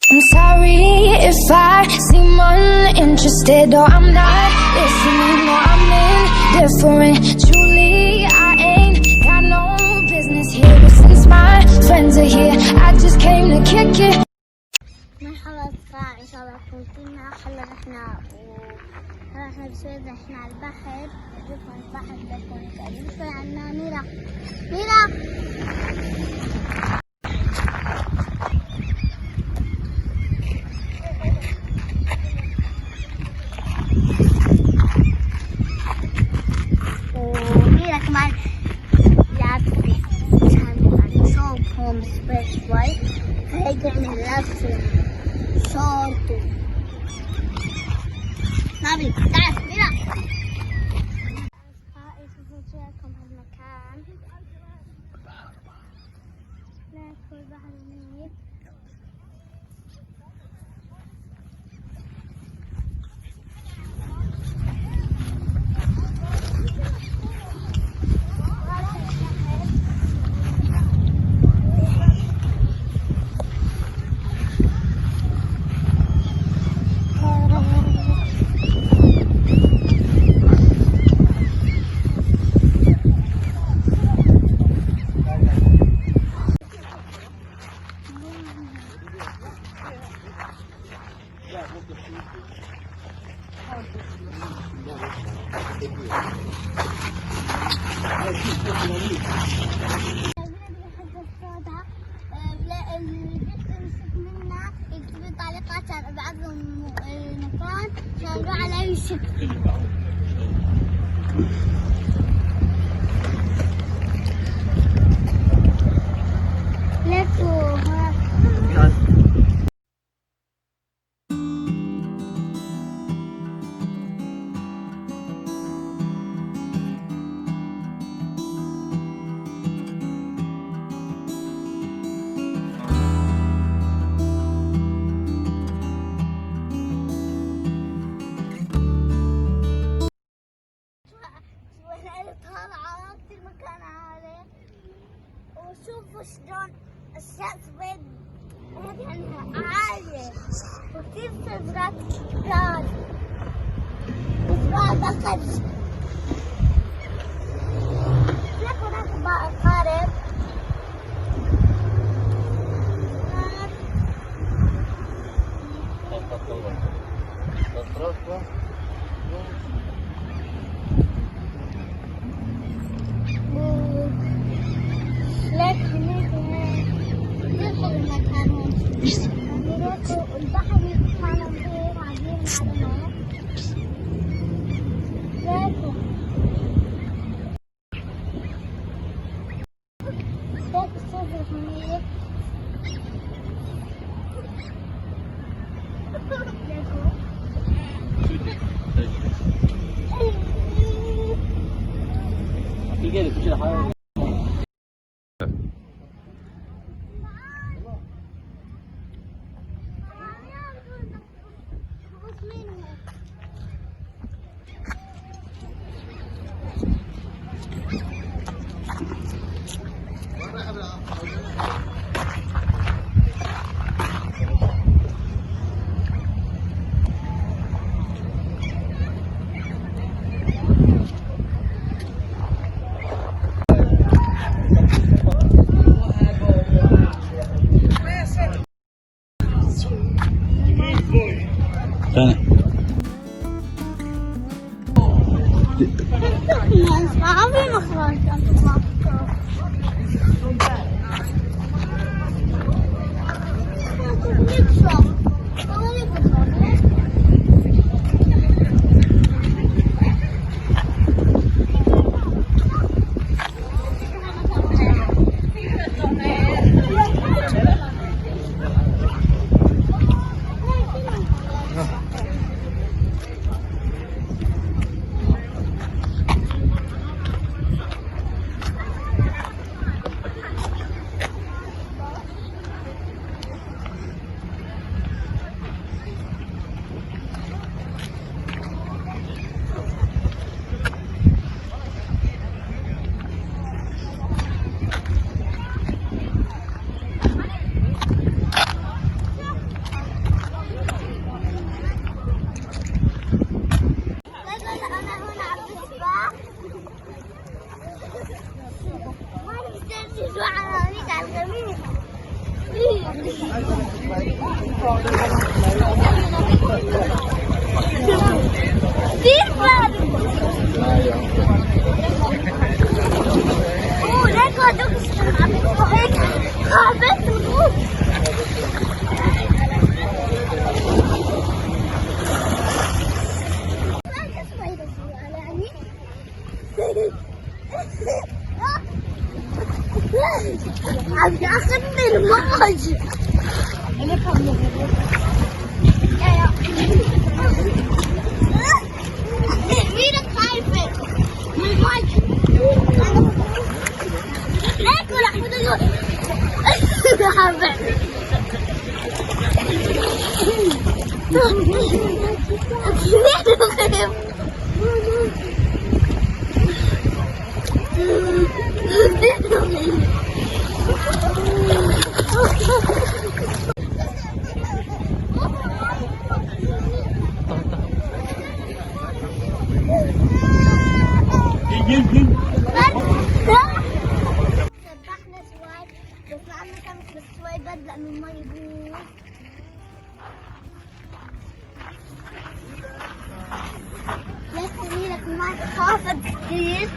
I'm sorry if I seem uninterested or I'm not listening or I'm indifferent. Truly, I ain't got no business here, but since my friends are here, I just came to kick it. مرحبا أصدقائي، إن شاء الله كنتنا هلا رحنا بالسويد، رحنا على البحر. نشوفوا البحر بيكون قريب شوي عنا. ميرا وميرا كمان لابسة شورتهم سبيس شوي، فهي كمان لابسة شورت. نبي تعال ميرا. أصدقائي شوفوا شويكم هالمكان، ناكل بحر هنيك. يكتبوا تعليقات على بعض المكان عشان نروح على أي شكل. وشوفوا شلون السويد عالية وكثير شجرات كبار وزراعة بقر. لك هناك قارب لك هناك يدخل المكان هون. البحر كانوا غير عاديين على هون. لك الشجر هناك. كثير بارد. اوه ليك هذوك عم هيك خابت وروح. عم ياخذني الموج. مين خايفة من الموج؟ ليك ولا حدود سبحنا شوي وطلعنا سمك بالسويد بدلق من مالمو. ليش تجيلك الماء خافت كثير.